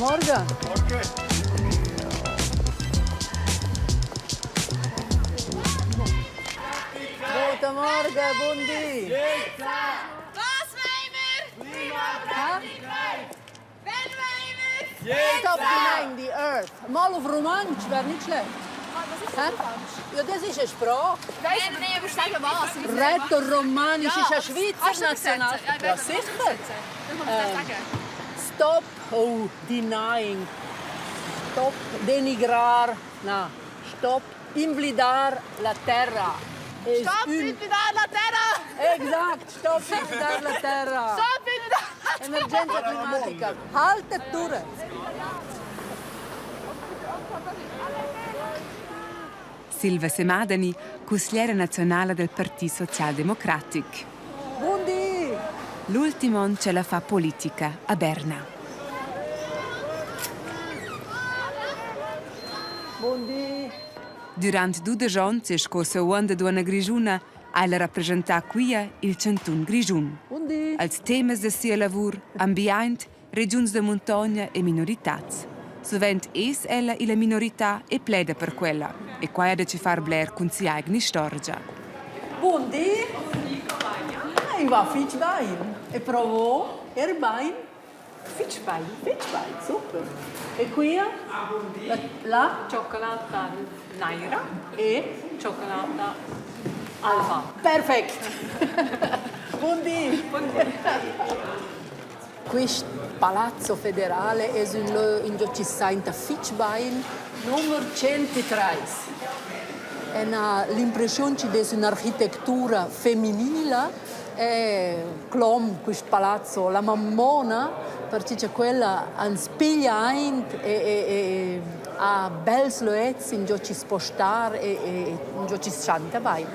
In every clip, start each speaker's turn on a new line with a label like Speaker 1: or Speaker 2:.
Speaker 1: Morgen. Guten Morgen, Bundi.
Speaker 2: Was wollen wir? Klimagerechtigkeit! Wenn wollen wir?
Speaker 1: Stop denying the earth. Mal auf Romansch wäre nicht schlecht.
Speaker 2: Was ist das?
Speaker 1: Ja, das ist eine Sprache.
Speaker 2: Nein, aber sagen was?
Speaker 1: Rätoromanisch ist ein
Speaker 2: Hast
Speaker 1: Schweizer
Speaker 2: du
Speaker 1: National.
Speaker 2: übersetzen?
Speaker 1: Ja, sicher.
Speaker 2: Dann kann man das sagen.
Speaker 1: Stop denying. Stop denigrar. No. Stop invalidar la terra.
Speaker 2: Stop mit la terra!
Speaker 1: Exakt. Stop invalidar la terra.
Speaker 2: Stop mit la
Speaker 1: Emergenza climatica. Haltet durch.
Speaker 3: Silva Semadani, consigliere nazionale del Partito Socialdemocratic.
Speaker 1: Bundi.
Speaker 3: L'ultimo ce la fa politica a Berna.
Speaker 1: Bundi.
Speaker 3: Durante 2 giorni è scorsa onda d'una grigiuna alla rappresentà qui il Cantun Grigiun.
Speaker 1: Bundi.
Speaker 3: Als temas del suo lavoro, ambiente, regioni de montagna e minorità. Sovent es ella la minorità e pleda per quella, e qua ha da ci far bler con si eigni storgia.
Speaker 1: Bundi. Ich war Fitchbein. E provò Erbein. Fitchbein. Fitchbein, super. E qui? La
Speaker 4: Cioccolata Naira
Speaker 1: e
Speaker 4: cioccolata Alba.
Speaker 1: perfetto. Buondì. Questo palazzo federale è in Giocissainta Fitchbein, numero 103. E l'impressione di un'architettura femminile è questo palazzo, la mammona, perché c'è quella an spiglia e a bel sloez in gioci spostar e in gioci scianta vai.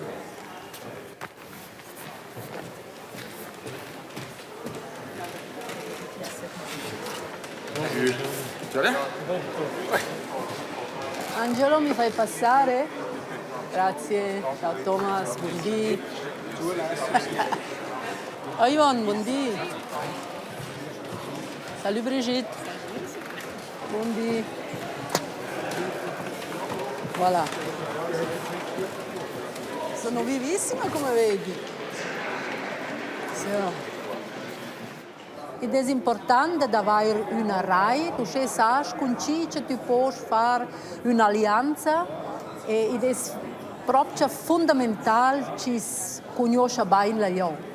Speaker 1: Angelo, mi fai passare? Grazie. Ciao Thomas, buondì. Oh Yvonne, buondì. Salut Brigitte. Buondì. Voilà. Sono vivissima come vedi. So. Ed è importante avere una RAI, tu sai con chi tu puoi fare un'alleanza ed è proprio fondamentale che si conosca bene la io.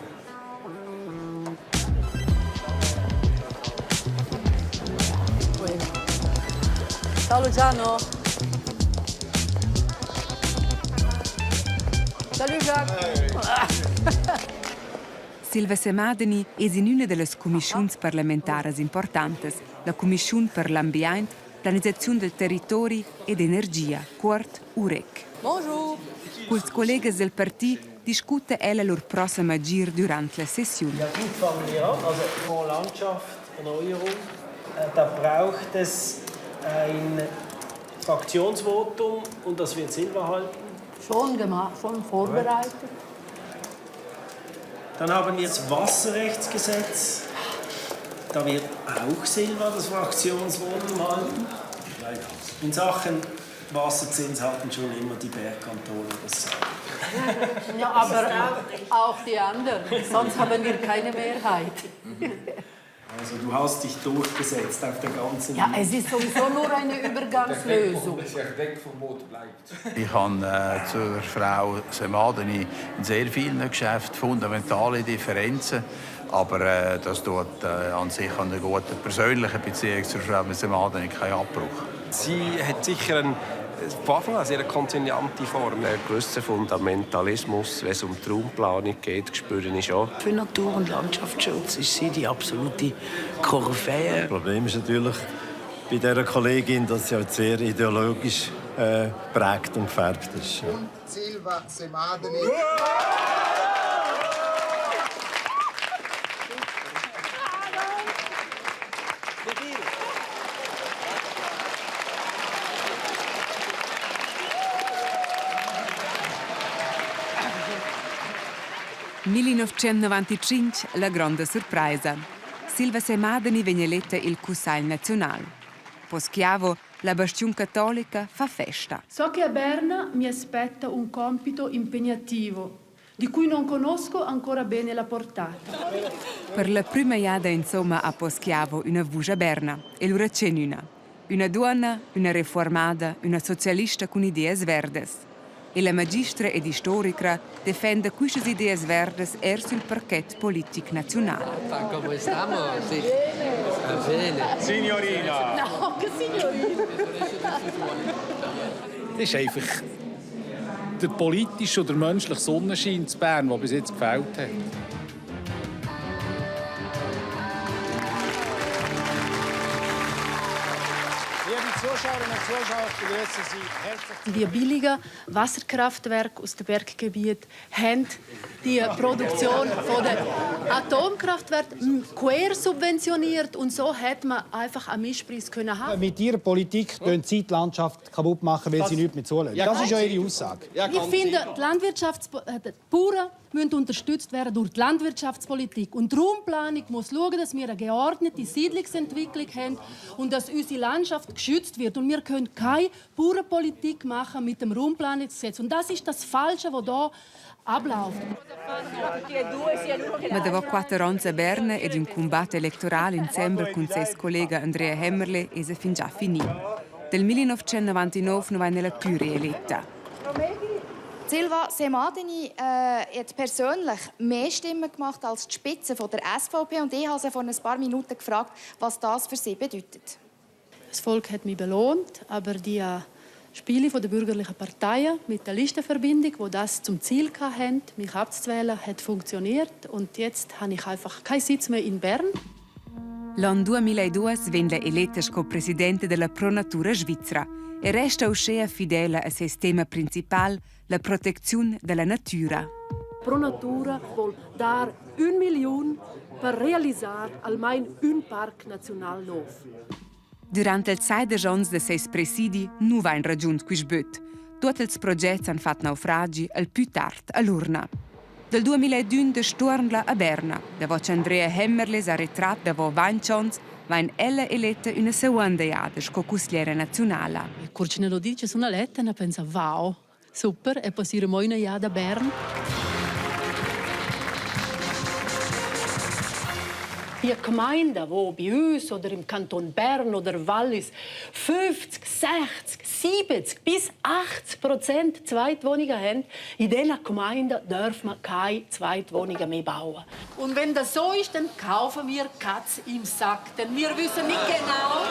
Speaker 1: Ciao Luciano. Salut Jacques.
Speaker 3: Silva Semadani è in una delle commissioni parlamentari importanti, la Commissione per l'Ambiente, l'Organizzazione del Territorio ed Energia, Quart UREC.
Speaker 1: Bonjour.
Speaker 3: Con i colleghi del partito discute ella il loro prossimo giro durante la sessione.
Speaker 5: Ja, gut fangen wir an. Also Fonds Landschaft, Erneuerung. Da braucht es ein Fraktionsvotum und das wird Silva halten.
Speaker 1: Schon gemacht, schon vorbereitet.
Speaker 5: Dann haben wir das Wasserrechtsgesetz. Da wird auch Silva das Fraktionsvotum halten. In Sachen Wasserzins hatten schon immer die Bergkantone das Sagen.
Speaker 1: Ja, aber auch die anderen. Sonst haben wir keine Mehrheit.
Speaker 5: Also du hast dich durchgesetzt auf der ganzen
Speaker 1: Ja,
Speaker 5: Linie.
Speaker 1: es ist sowieso nur eine Übergangslösung.
Speaker 6: Ich habe zur Frau Semadani in sehr vielen Geschäften fundamentale Differenzen, aber das tut an sich an einer guten persönlichen Beziehung zur Frau Semadani keinen Abbruch.
Speaker 7: Sie hat sicher von Anfang an eine konziliante Form. Einen gewissen Fundamentalismus, wenn es um die Raumplanung geht, spüre ich schon.
Speaker 8: Für Natur- und Landschaftsschutz ist sie die absolute Koryphäe.
Speaker 9: Das Problem ist natürlich bei dieser Kollegin, dass sie halt sehr ideologisch geprägt und gefärbt ist. Ja.
Speaker 10: Silva Semadani.
Speaker 3: Nel 1995 la grande sorpresa. Silva Semadani viene eletta il Consiglio nazionale. Poschiavo, la Bastion Cattolica fa festa.
Speaker 11: So che a Berna mi aspetta un compito impegnativo, di cui non conosco ancora bene la portata.
Speaker 3: Per la prima iada insomma a Poschiavo una vuja Berna e l'ura c'è una donna, una riformata, una socialista con idee verdes. E la magistra ed storica difende queste idee verdes sul parquet politico nazionale.
Speaker 8: Come stiamo? Sì. Va bene.
Speaker 12: Signorina!
Speaker 11: No, che signorina!
Speaker 12: Das ist einfach der politische oder menschliche Sonnenschein zu Bern, der bis jetzt gefällt hat. Zuschauerinnen und Zuschauer, ich begrüße Sie herzlich.
Speaker 11: Die billigen Wasserkraftwerke aus dem Berggebiet haben die Produktion der Atomkraftwerke quer subventioniert und so hat man einfach einen Mischpreis können haben.
Speaker 13: Mit ihrer Politik machen sie die Landwirtschaft kaputt machen, weil sie nichts mehr zulassen. Das ist ja ihre Aussage.
Speaker 11: Ich finde, die Bauern müssen unterstützt werden durch die Landwirtschaftspolitik. Und die Raumplanung muss schauen, dass wir eine geordnete Siedlungsentwicklung haben und dass unsere Landschaft geschützt wird. Und wir können keine Bauernpolitik machen mit dem Raumplanungsgesetz. Und das ist das Falsche, was hier abläuft.
Speaker 3: Ma dopo 4 anni a Berna ed un combatto elettorale insieme con suo collega Andrea Hemmerle è fin già finito. Del 1999 non venne più rieletta.
Speaker 14: Silva Semadini hat persönlich mehr Stimmen gemacht als die Spitze der SVP. Und ich habe sie vor ein paar Minuten gefragt, was das für sie bedeutet.
Speaker 11: Das Volk hat mich belohnt, aber die Spiele der bürgerlichen Parteien mit der Listenverbindung, die das zum Ziel hatten, mich abzuwählen, hat funktioniert. Und jetzt habe ich einfach keinen Sitz mehr in Bern.
Speaker 3: L'anno 2002 venne eletta come presidente della Pronatura svizzera e resta uscita fidele al sistema principale, la protezione della natura.
Speaker 11: Pronatura vuol dar 1 Million per realizzare almeno un parco nazionale nuovo.
Speaker 3: Durante il 6 anni de seis presidi non vain raggiunto quis böt. Tutti i progetti hanno fatto naufragi al più tardi all'urna. Del 2001 de Stornla a Berna, da voce Andrea Hemmerle sa ritrat da vo 20 anni, vain ella eletta una seconda iada sco consigliere nazionale.
Speaker 11: Curcine lo dice, sono eletta e pensa, wow, super, e passare una iada a Bern. Die Gemeinden, die bei uns oder im Kanton Bern oder Wallis 50, 60, 70 bis 80% Zweitwohnungen haben, in diesen Gemeinden darf man keine Zweitwohnungen mehr bauen. Und wenn das so ist, dann kaufen wir Katz im Sack. Denn wir wissen nicht genau.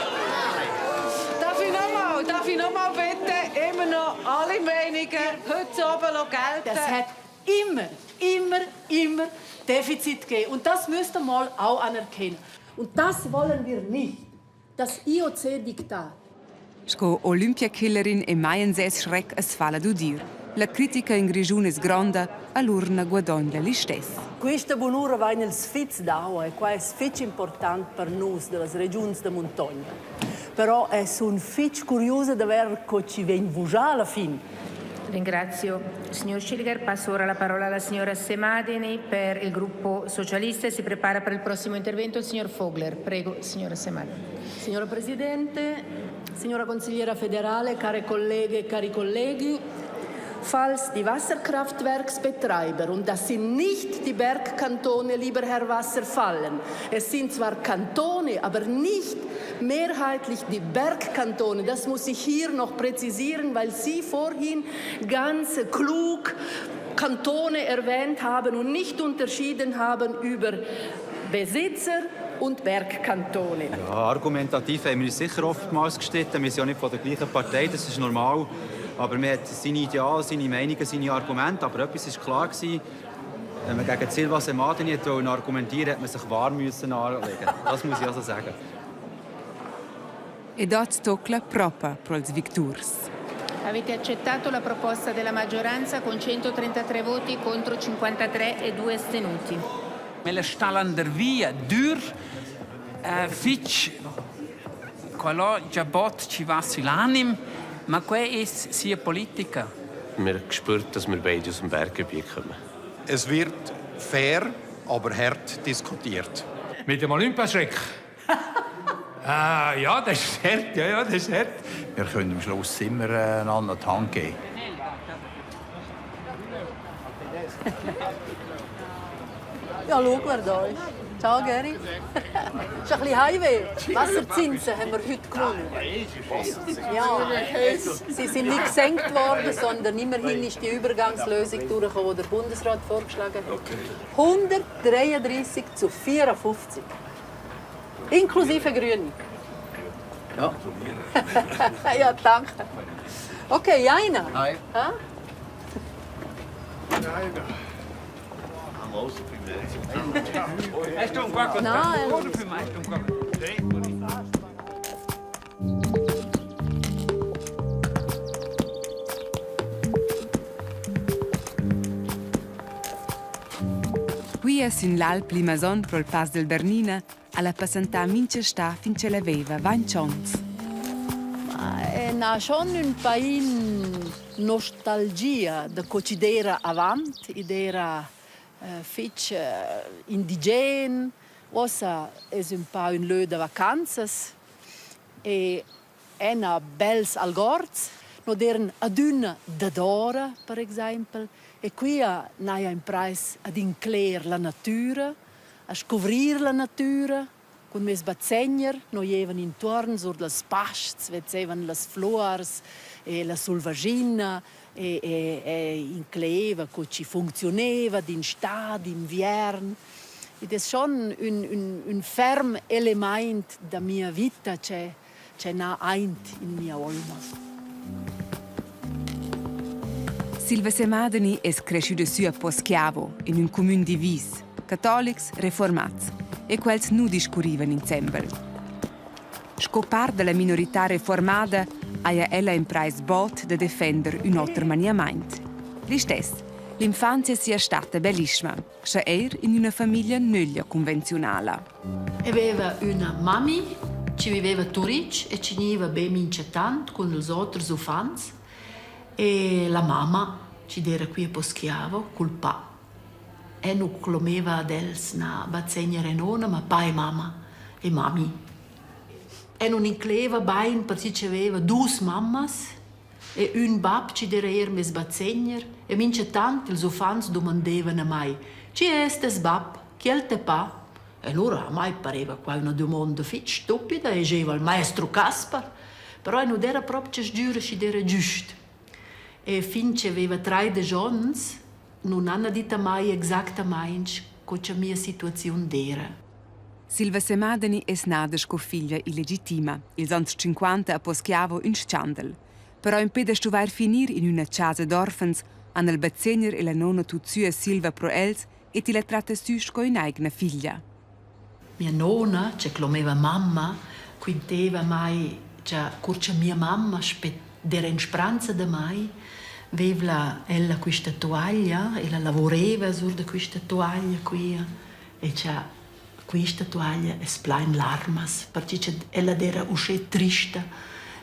Speaker 15: Darf ich noch mal bitte immer noch alle Meinungen heute oben gelten?
Speaker 11: Das hat immer Defizit gegeben. Und das müsst ihr mal auch anerkennen. Und das wollen wir nicht. Das IOC-Diktat.
Speaker 3: Sco Olympiakillerin e mai en ses schrec es fala d'udir. La critica in grigione es granda, all'urna guadagna li stess.
Speaker 1: Questa bonura va nel sfiz d'aua e qua è sfiz importante per noi delle regioni de montagna. Però è un sfiz curioso di vedere che ci viene vugià alla fine.
Speaker 16: Ringrazio il signor Schilliger. Passo ora la parola alla signora Semadini per il gruppo socialista. Si prepara per il prossimo intervento il signor Vogler. Prego, signora Semadini.
Speaker 11: Signora Presidente, signora Consigliera federale, care colleghe e cari colleghi, falls die Wasserkraftwerksbetreiber, und das sind nicht die Bergkantone, lieber Herr Wasserfallen, es sind zwar Kantone, aber nicht mehrheitlich die Bergkantone. Das muss ich hier noch präzisieren, weil Sie vorhin ganz klug Kantone erwähnt haben und nicht unterschieden haben über Besitzer und Bergkantone.
Speaker 17: Ja, argumentativ haben wir uns sicher oftmals gestritten. Wir sind ja nicht von der gleichen Partei, das ist normal. Aber man hat seine Ideale, seine Meinungen, seine Argumente. Aber etwas war klar, wenn man gegen Silva Semadini argumentieren wollte, hat man sich warm anlegen. Das muss ich also sagen.
Speaker 3: E dort tocca proprio per els victors.
Speaker 16: Avete accettato la proposta della maggioranza con 133 voti contro 53 e 2 astenuti.
Speaker 18: Mele stalan der via dur fitch quello già bot ci va sull'anim, ma qua è sia politica.
Speaker 7: Wir haben gespürt, dass wir beide aus dem Berggebiet kommen.
Speaker 19: Es wird fair, aber hart diskutiert.
Speaker 12: Mit dem Olympiaschreck
Speaker 18: Ja, das ist hart. Ja, das ist hart.
Speaker 6: Wir können am Schluss immer einander die Hand geben.
Speaker 1: Ja, schau, wer da ist. Ciao, Geri. Ist ein bisschen Heimweh. Wasserzinsen haben wir heute gewonnen. Ja, sie sind nicht gesenkt worden, sondern immerhin ist die Übergangslösung durchgekommen, die der Bundesrat vorgeschlagen hat. 133 zu 54. Inklusive Grüne.
Speaker 10: Ja.
Speaker 1: Ja, danke. Okay, Jaina.
Speaker 10: Hi.
Speaker 1: Ha?
Speaker 18: Hast du um Quack?
Speaker 1: Nein.
Speaker 18: Oder für mich? Um Quack?
Speaker 3: Qui in l'Alp Limason pro il Pas del Bernina alla passantà mince sta finché la veva 20 ans.
Speaker 1: È schon un pain nostalgia da considera avant, idera fitch indigen, ossa es un pa un lö de vacanzas e ena bels algorz, no deren aduna da dora, per esempio, e qui naia in prais ad incler la natura, a scovrir la natura, con mes bazzegner, no jeven intorn sur las pasts, vezevan las flors e la sulvagina e incleva, co ci funzioneva d'instà, d'invern. Ed è schon un ferm element da mia vita c'è na eint in mia olma.
Speaker 3: Silva Semadeni è cresciuta su a Poschiavo, in un comune divis, cattolics reformats, e quels nu discurrivan insieme. Scopar della minorità reformata, aia ella in prais bot de defender un alter maniament. L'istess, l'infanzia sia stata bellissima, scha in una famiglia nuglia convenzionale.
Speaker 11: Aveva una mami, ci viveva a Turic e ci viveva ben mincetant con gli altri ufans. E la mamma ci era qui a Poschiavo col pa. E non clomeva dels na bazzegna renona, ma pa e mamma e mami. E non incleva bain perché ci aveva due mammas e un bab ci era mes bazzegner e mince tant els ufans domandevano a mai «Ci estes bab? Chiel te pa?» E allora a mai pareva qua una domanda fit stupida e diceva il maestro Caspar, però non era proprio giuro ci era giusto. E finché aveva 3 anni, non hanno detto mai esattamente cosa la mia situazione era.
Speaker 3: Silva Semadeni è nata con figlia illegittima, ils anni 50 a Poschiavo in Schandel. Però in peda stuvair finir in una casa d'orfans, hanno il bazzegner e la nonna tuzia Silva pro els e ti la tratta süsch con un'eigna figlia.
Speaker 11: Mia nonna, che clomeva mamma, quinteva mai, che curcia mia mamma era in speranza da mai, aveva ella questa toaglia e la lavorava su questa toaglia qui e c'ha questa toaglia è splein larmas perché ella era uscita triste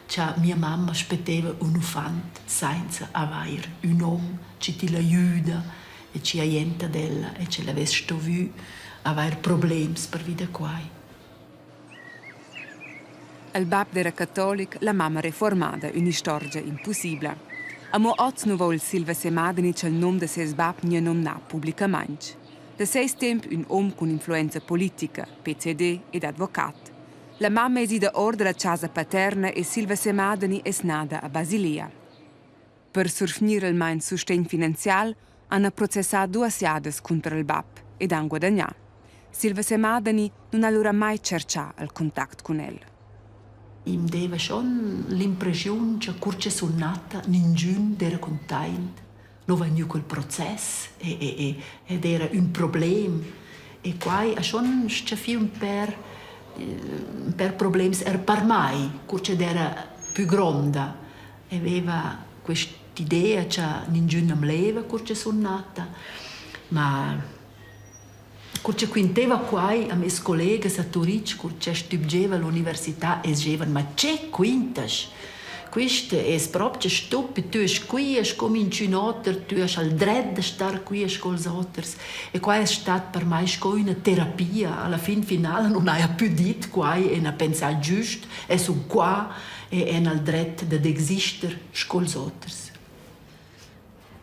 Speaker 11: c'ha mia mamma aspettava un ufant senza avere un uomo che ti l'aiuta e ci aienta della e ce l'avesse vu avere problemi per vita qua.
Speaker 3: Il bab era cattolic, la mamma reformata, una storia impossibile. Amo oz nu vol Silva Semadeni c'è il nome de ses bab nie non na pubblicamente. Da seis temp un uomo con influenza politica, PCD ed avvocat. La mamma è da or della casa paterna e Silva Semadeni è nata a Basilea. Per surfinire il main sostegno finanziale, hanno processato 2 asiades contro il bab ed hanno guadagnato. Silva Semadeni non ha allora mai cercato il contatto con lui.
Speaker 11: Im deva schon l'impressione che curce sunnata ningun era content, non vegnu quel processo ed era un problema e qua a schon schafi un per problemi er per mai curce era più gronda e aveva quest'idea che ningun am leva curce sunnata ma curce quinteva quai a mes collegas a Turic curce stupgeva all'università e dicevano ma c'è quintas questo è proprio stupido. Tu sei qui, e come incinotto, tu hai il diritto di stare qui con gli altri. E qua è stata per me una terapia. Alla finale non hai più detto qua e non pensato giusto. E sono qua e ho il diritto di esistere con gli altri.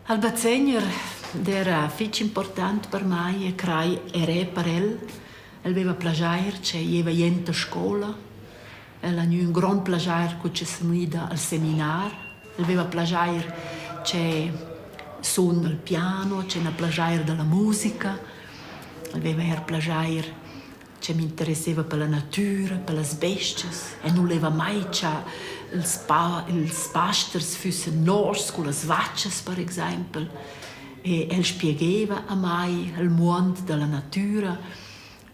Speaker 11: Al Bazzegner era molto importante per me e creai era per lui. Aveva piacere, aveva niente a scuola. Ela aveva un gran piacere che ci si muida al seminario. Aveva piacere che suona il piano, c'è un piacere della musica. Aveva piacere che mi interessava per la natura, per le bestie. E non aveva mai che i pastors fossero nors con le vacche, per esempio. E ele spiegava a me il mondo della natura.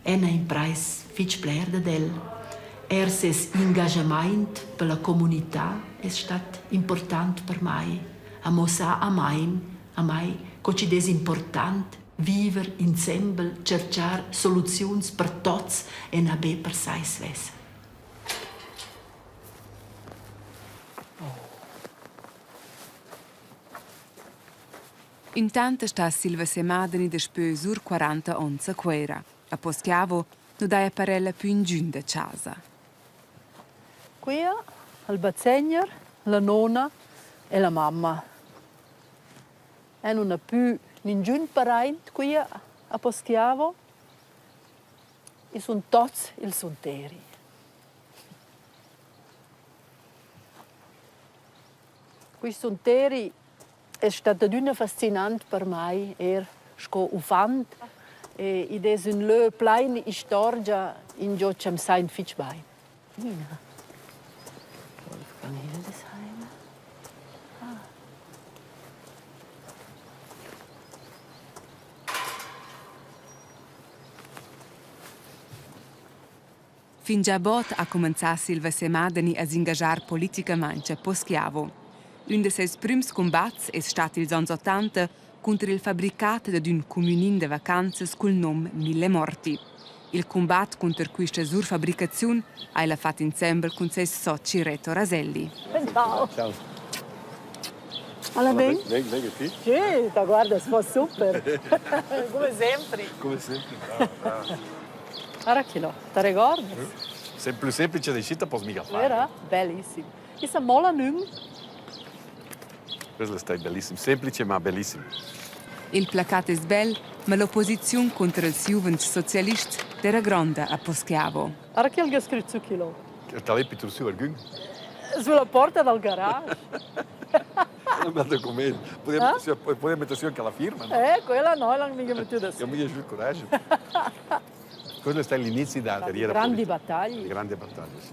Speaker 11: E ne impresso molto piacere da lui. Suo engagement per la comunità è stato importante per me. A mostrare a me che è importante vivere insieme, cercare soluzioni per tutti e non per se stessi.
Speaker 3: Intanto sta Silva Semadeni despö sur 40 anni a Quera. A Poschiavo non dai parella più in giù da casa.
Speaker 1: Qui al Bazzegner, la nonna e la mamma. E non ha più nessun parente qui a Poschiavo. E sono tutti i solteri. Questi solteri è stato una fascinante per me. Sco ufant e ed è un lö plein storia in jo chem sein fich bei. Wolfgang Hildesheimer.
Speaker 3: Fin già bot ha cominciato Silva Semadeni a s'ingagiar politicamente a Poschiavo. Un dei suoi primi combats è stato il 80 contro il fabbricato di un comunin de vacanze col nome Mille Morti. Il combat contro questa surfabbricazione ha fatto insieme con suoi soci Reto Raselli.
Speaker 1: Ciao.
Speaker 19: Ciao.
Speaker 1: Alla bene?
Speaker 19: Venga, sì.
Speaker 1: Sì, guarda, si fa super. Come sempre.
Speaker 19: Come sempre, bravo, bravo.
Speaker 1: Guarda che no, ti ricordi?
Speaker 19: Sei più semplice di scelta, posso mica fare.
Speaker 1: Vero? Bellissimo. E se mola non?
Speaker 19: Questo è bellissimo, semplice ma bellissimo.
Speaker 3: Il placato è bello, ma l'opposizione contro il Juvens socialista era grande a Poschiavo.
Speaker 1: Guarda che ha scritto su chilo.
Speaker 19: Sta lì più su Ergun?
Speaker 1: Sulla porta del garage.
Speaker 19: Ma documento. Poteva mettersi anche la firma. No?
Speaker 1: Quella noi l'hanno mica mettuta su.
Speaker 19: Io mi giù coraggio. Questo è l'inizio della carriera
Speaker 1: grandi
Speaker 19: politica.
Speaker 1: battaglie.
Speaker 19: Le grandi battaglie, sì.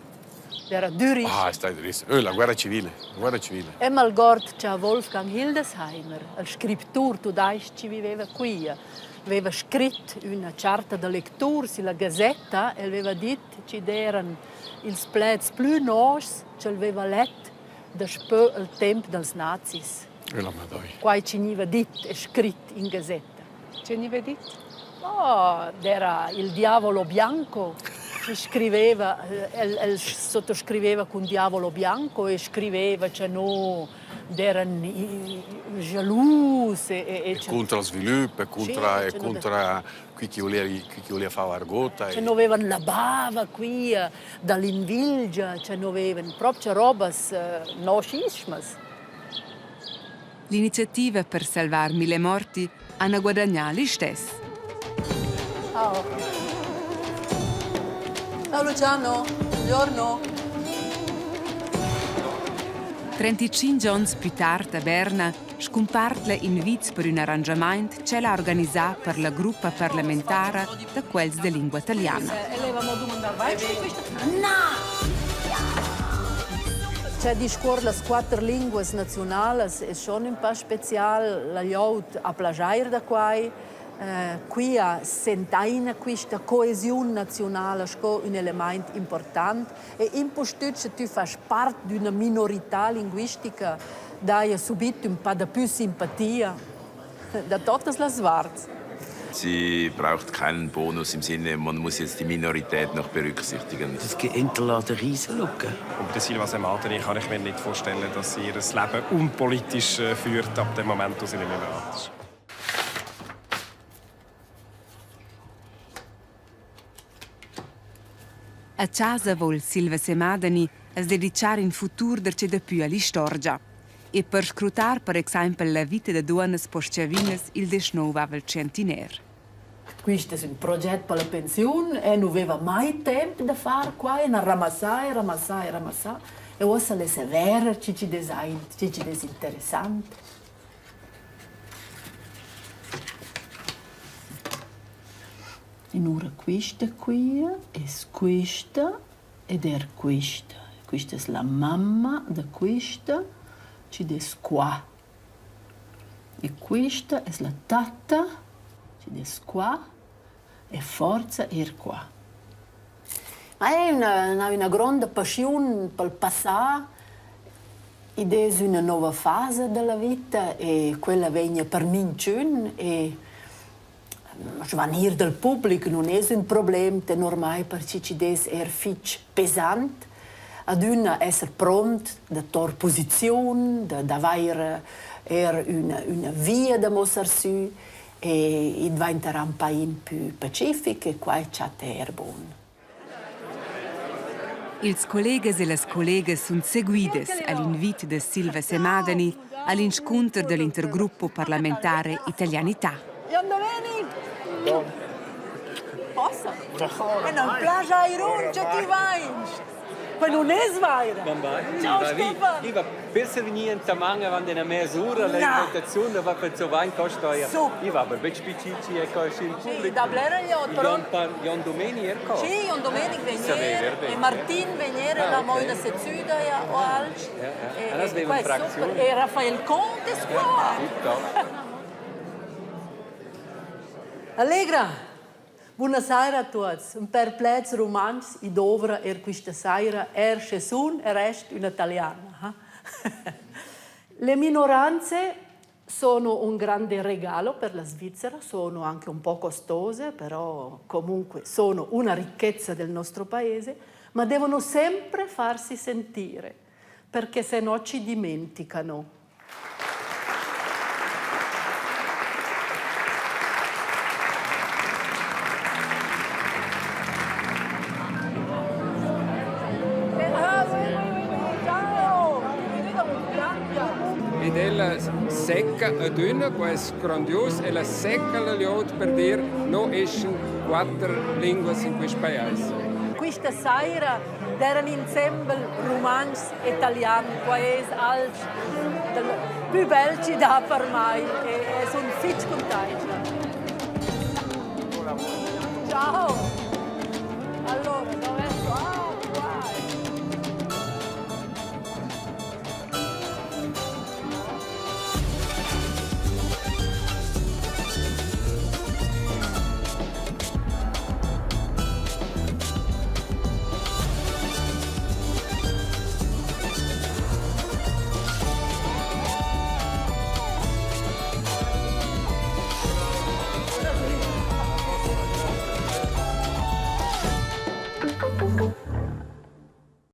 Speaker 1: Era durissimo.
Speaker 19: Ah, stai durissimo. La guerra civile. La guerra civile.
Speaker 1: E malgord c'è Wolfgang Hildesheimer, il scrittore tedesco che viveva qui. Aveva scritto una carta di lettura sulla Gazzetta e aveva detto che erano i plezzi più nostri che aveva letto dopo il tempo dei nazis.
Speaker 19: E la Madonna.
Speaker 1: Qua ci aveva detto e scritto in Gazzetta.
Speaker 15: Ce ne aveva detto?
Speaker 1: Oh, era il diavolo bianco. Scriveva, sottoscriveva con Diavolo Bianco e scriveva che no, erano gelosi. E
Speaker 19: contro lo sviluppo, contro chi voleva fare la argota.
Speaker 1: Che non avevano la bava qui, dall'invidia, che non avevano proprio robe nascisme.
Speaker 3: L'iniziativa per salvare Mille Morti hanno guadagnato gli stessi.
Speaker 1: Oh. Ciao Luciano, buongiorno.
Speaker 3: 35 giorni più tardi a Berna scomparve l'invito per un arrangiamento che l'ha organizzato per la gruppa parlamentare da quelli di lingua italiana.
Speaker 1: C'è di scuola le 4 lingue nazionali e sono un po' speciale la liaut a plagiare da qua. Qui sentaina questa coesione nazionale è un elemento importante e imposto se tu fai parte di una minorità linguistica dai subito un po' di più simpatia da tutte le parti.
Speaker 20: Sie braucht keinen Bonus im Sinne, man muss jetzt die Minorität noch berücksichtigen.
Speaker 8: Das hinterlässt eine Riesenlücke.
Speaker 7: Und Silva Semadeni kann ich mir nicht vorstellen, dass sie ihr Leben unpolitisch führt, ab dem Moment, wo sie nicht mehr bereit ist.
Speaker 3: A casa vuol Silva Semadeni es dedicar in futur derce da più all'istorgia. E per scrutar, per esempio, la vita de donnes postchavinas il desnova vel centiner.
Speaker 11: Questo è un progetto per la pensione e non aveva mai tempo di fare qua, e ramassare. E ora le severe, ci disinteressante. E ora questa qui, è questa ed è questa. Questa è la mamma di questa, ci des qua. E questa è la tata, ci des qua. E forza ir qua. Ma è una grande passione per il passato ed è una nuova fase della vita e quella viene per me e svanir del pubblico non è un problema, è normale perché ci des fitch pesante ad una essere pronto da tor posizione, da avere una via da mostrare su e diventerà un paese più pacifico e qua c'è buono.
Speaker 3: Ils collegas e las collegas sunt seguides all'invito de Silva Semadeni all'incontro dell'intergruppo parlamentare Italianità.
Speaker 11: Posso? E non piace ai runci ti vai! Poi non è svaira! Ciao Stefan!
Speaker 21: Ich war besser nie in Tamanga, wenn in der Mesura l'alimentazione va per so wein costoia. Ich war aber bet spicicci e così in pubblico.
Speaker 1: Da blera io però.
Speaker 21: Jon Domeni erco.
Speaker 1: Sì, Jon Domeni veniere e Martin veniere la moida sezuda e o alc. E Raffaele Conte qua. Allegra. Buonasera a tutti. Un perplez romans i dovra questa sera Cesun e rest un'italiana. Le minoranze sono un grande regalo per la Svizzera, sono anche un po' costose, però comunque sono una ricchezza del nostro paese, ma devono sempre farsi sentire, perché se no ci dimenticano.
Speaker 22: Ed ella secca ad una, questo è grandioso, e la secca la liot per dire non escono 4 lingue in questo paese.
Speaker 1: Questa sera erano insieme romans e italiani, paese alt, più belci da per mai, e sono fitch contenti. Ciao! Allora, dov'è?